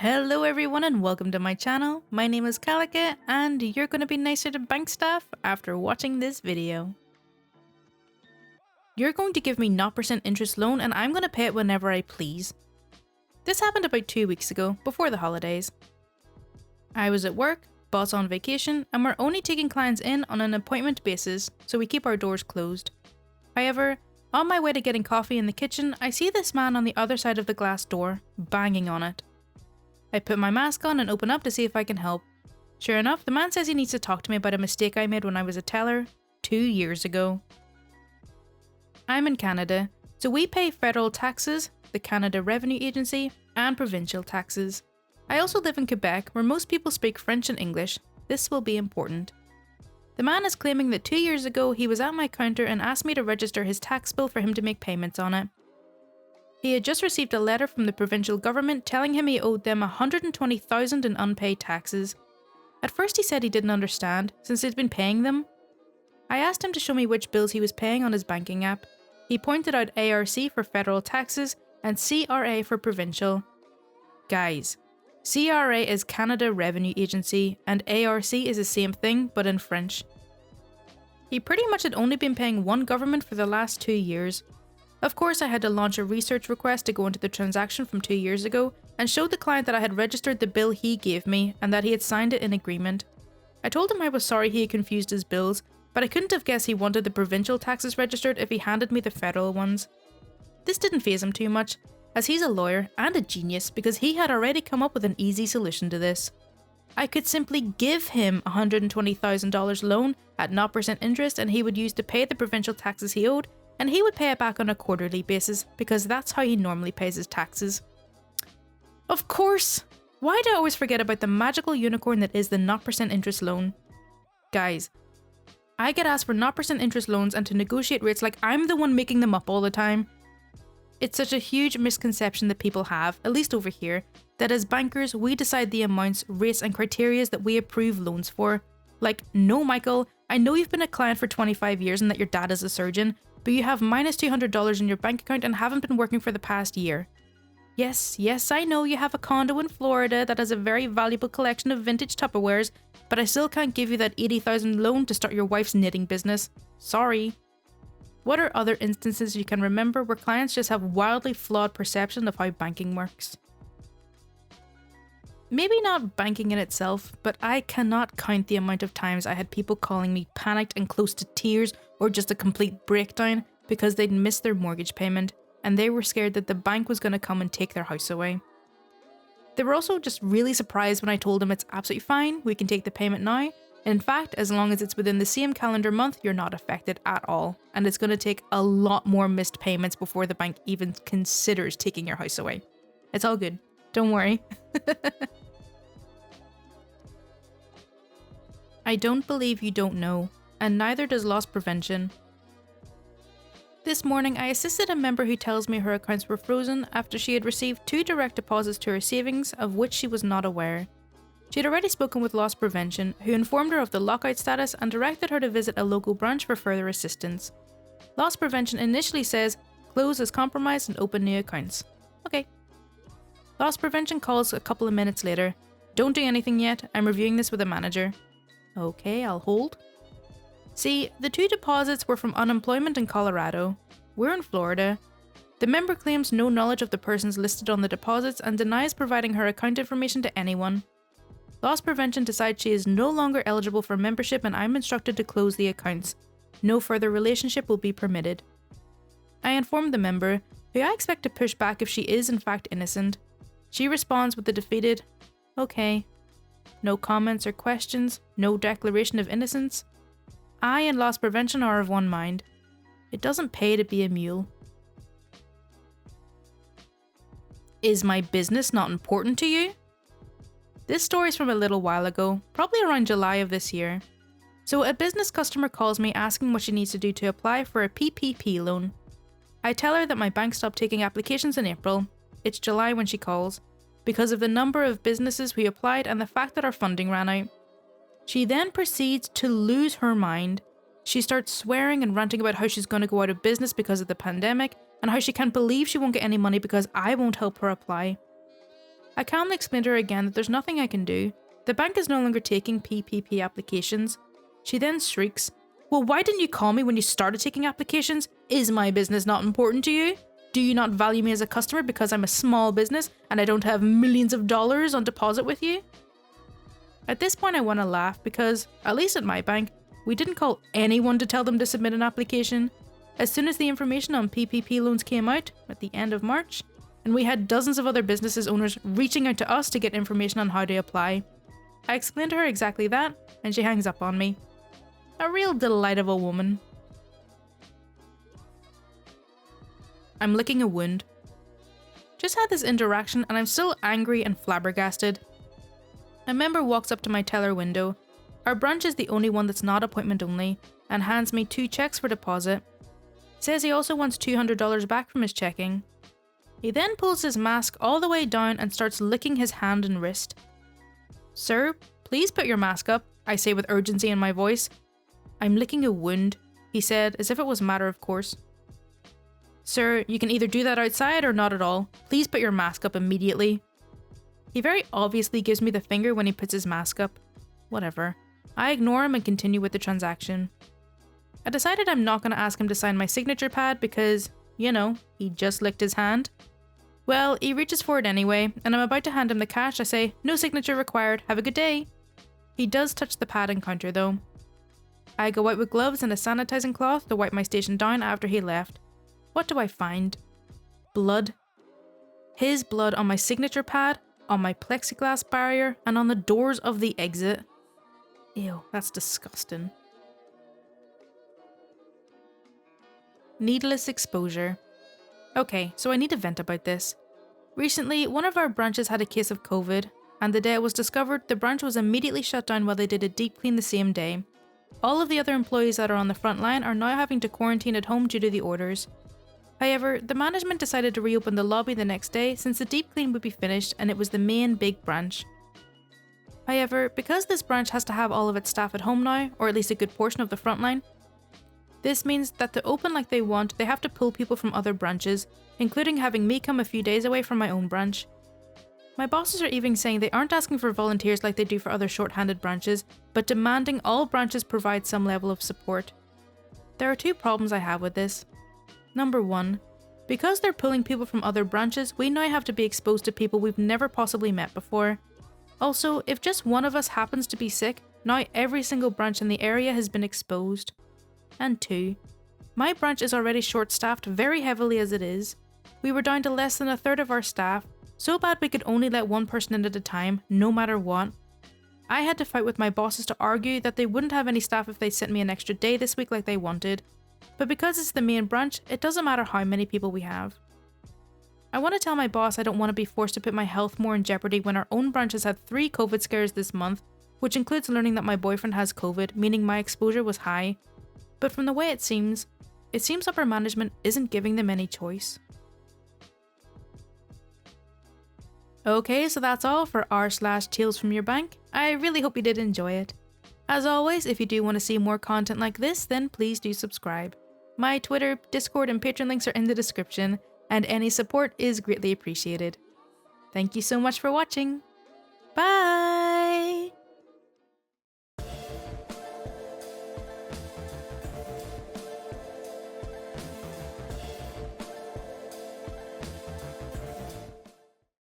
Hello everyone and welcome to my channel. My name is Kalica and you're going to be nicer to bank staff after watching this video. You're going to give me 0% interest loan and I'm going to pay it whenever I please. This happened about 2 weeks ago, before the holidays. I was at work, boss on vacation, and we're only taking clients in on an appointment basis, so we keep our doors closed. However, on my way to getting coffee in the kitchen, I see this man on the other side of the glass door, banging on it. I put my mask on and open up to see if I can help. Sure enough, the man says he needs to talk to me about a mistake I made when I was a teller 2 years ago. I'm in Canada, so we pay federal taxes, the Canada Revenue Agency, and provincial taxes. I also live in Quebec, where most people speak French and English. This will be important. The man is claiming that 2 years ago he was at my counter and asked me to register his tax bill for him to make payments on it. He had just received a letter from the provincial government telling him he owed them $120,000 in unpaid taxes. At first he said he didn't understand, since he'd been paying them. I asked him to show me which bills he was paying on his banking app. He pointed out ARC for federal taxes and CRA for provincial. Guys, CRA is Canada Revenue Agency and ARC is the same thing but in French. He pretty much had only been paying one government for the last 2 years. Of course, I had to launch a research request to go into the transaction from 2 years ago and show the client that I had registered the bill he gave me and that he had signed it in agreement. I told him I was sorry he had confused his bills, but I couldn't have guessed he wanted the provincial taxes registered if he handed me the federal ones. This didn't faze him too much, as he's a lawyer and a genius because he had already come up with an easy solution to this. I could simply give him $120,000 loan at 0% interest and he would use to pay the provincial taxes he owed, and he would pay it back on a quarterly basis because that's how he normally pays his taxes. Of course! Why do I always forget about the magical unicorn that is the 0% interest loan? Guys, I get asked for 0% interest loans and to negotiate rates like I'm the one making them up all the time. It's such a huge misconception that people have, at least over here, that as bankers we decide the amounts, rates and criteria that we approve loans for. Like, no Michael, I know you've been a client for 25 years and that your dad is a surgeon, but you have -$200 in your bank account and haven't been working for the past year. Yes, I know you have a condo in Florida that has a very valuable collection of vintage Tupperwares, but I still can't give you that $80,000 loan to start your wife's knitting business. Sorry. What are other instances you can remember where clients just have wildly flawed perception of how banking works? Maybe not banking in itself, but I cannot count the amount of times I had people calling me panicked and close to tears or just a complete breakdown because they'd missed their mortgage payment and they were scared that the bank was going to come and take their house away. They were also just really surprised when I told them it's absolutely fine, we can take the payment now. In fact, as long as it's within the same calendar month, you're not affected at all, and it's going to take a lot more missed payments before the bank even considers taking your house away. It's all good, don't worry. I don't believe you don't know, and neither does loss prevention. This morning I assisted a member who tells me her accounts were frozen after she had received 2 direct deposits to her savings of which she was not aware. She had already spoken with loss prevention, who informed her of the lockout status and directed her to visit a local branch for further assistance. Loss prevention initially says, close as compromised and open new accounts. Okay. Loss prevention calls a couple of minutes later. Don't do anything yet, I'm reviewing this with a manager. Okay, I'll hold. See, the 2 deposits were from unemployment in Colorado. We're in Florida. The member claims no knowledge of the persons listed on the deposits and denies providing her account information to anyone. Loss prevention decides she is no longer eligible for membership and I'm instructed to close the accounts. No further relationship will be permitted. I inform the member, who I expect to push back if she is in fact innocent. She responds with the defeated, okay. No comments or questions, no declaration of innocence. I and loss prevention are of one mind. It doesn't pay to be a mule. Is my business not important to you? This story is from a little while ago, probably around July of this year. So a business customer calls me asking what she needs to do to apply for a PPP loan. I tell her that my bank stopped taking applications in April. It's July when she calls, because of the number of businesses who applied and the fact that our funding ran out. She then proceeds to lose her mind. She starts swearing and ranting about how she's going to go out of business because of the pandemic and how she can't believe she won't get any money because I won't help her apply. I calmly explained to her again that there's nothing I can do. The bank is no longer taking PPP applications. She then shrieks, "Well, why didn't you call me when you started taking applications? Is my business not important to you? Do you not value me as a customer because I'm a small business and I don't have millions of dollars on deposit with you?" At this point I want to laugh because, at least at my bank, we didn't call anyone to tell them to submit an application. As soon as the information on PPP loans came out, at the end of March, and we had dozens of other businesses owners reaching out to us to get information on how to apply. I explained to her exactly that, and she hangs up on me. A real delight of a woman. I'm licking a wound. Just had this interaction and I'm still angry and flabbergasted. A member walks up to my teller window. Our branch is the only one that's not appointment only, and hands me 2 checks for deposit. Says he also wants $200 back from his checking. He then pulls his mask all the way down and starts licking his hand and wrist. "Sir, please put your mask up," I say with urgency in my voice. "I'm licking a wound," he said, as if it was a matter of course. "Sir, you can either do that outside or not at all. Please put your mask up immediately." He very obviously gives me the finger when he puts his mask up. Whatever. I ignore him and continue with the transaction. I decided I'm not going to ask him to sign my signature pad because, you know, he just licked his hand. Well, he reaches for it anyway, and I'm about to hand him the cash. I say, "No signature required, have a good day." He does touch the pad and counter though. I go out with gloves and a sanitizing cloth to wipe my station down after he left. What do I find? Blood. His blood on my signature pad, on my plexiglass barrier, and on the doors of the exit. Ew, that's disgusting. Needless exposure. Okay, so I need to vent about this. Recently, one of our branches had a case of COVID, and the day it was discovered, the branch was immediately shut down while they did a deep clean the same day. All of the other employees that are on the front line are now having to quarantine at home due to the orders. However, the management decided to reopen the lobby the next day since the deep clean would be finished and it was the main big branch. However, because this branch has to have all of its staff at home now, or at least a good portion of the front line, this means that to open like they want, they have to pull people from other branches, including having me come a few days away from my own branch. My bosses are even saying they aren't asking for volunteers like they do for other short-handed branches, but demanding all branches provide some level of support. There are 2 problems I have with this. Number 1, because they're pulling people from other branches, we now have to be exposed to people we've never possibly met before. Also, if just one of us happens to be sick, now every single branch in the area has been exposed. And 2, my branch is already short-staffed very heavily as it is. We were down to less than a third of our staff, so bad we could only let one person in at a time, no matter what. I had to fight with my bosses to argue that they wouldn't have any staff if they sent me an extra day this week like they wanted. But because it's the main branch, it doesn't matter how many people we have. I want to tell my boss I don't want to be forced to put my health more in jeopardy when our own branch has had 3 COVID scares this month, which includes learning that my boyfriend has COVID, meaning my exposure was high. But from the way it seems upper management isn't giving them any choice. Okay, so that's all for r/Tales from Your Bank. I really hope you did enjoy it. As always, if you do want to see more content like this, then please do subscribe. My Twitter, Discord, and Patreon links are in the description, and any support is greatly appreciated. Thank you so much for watching. Bye!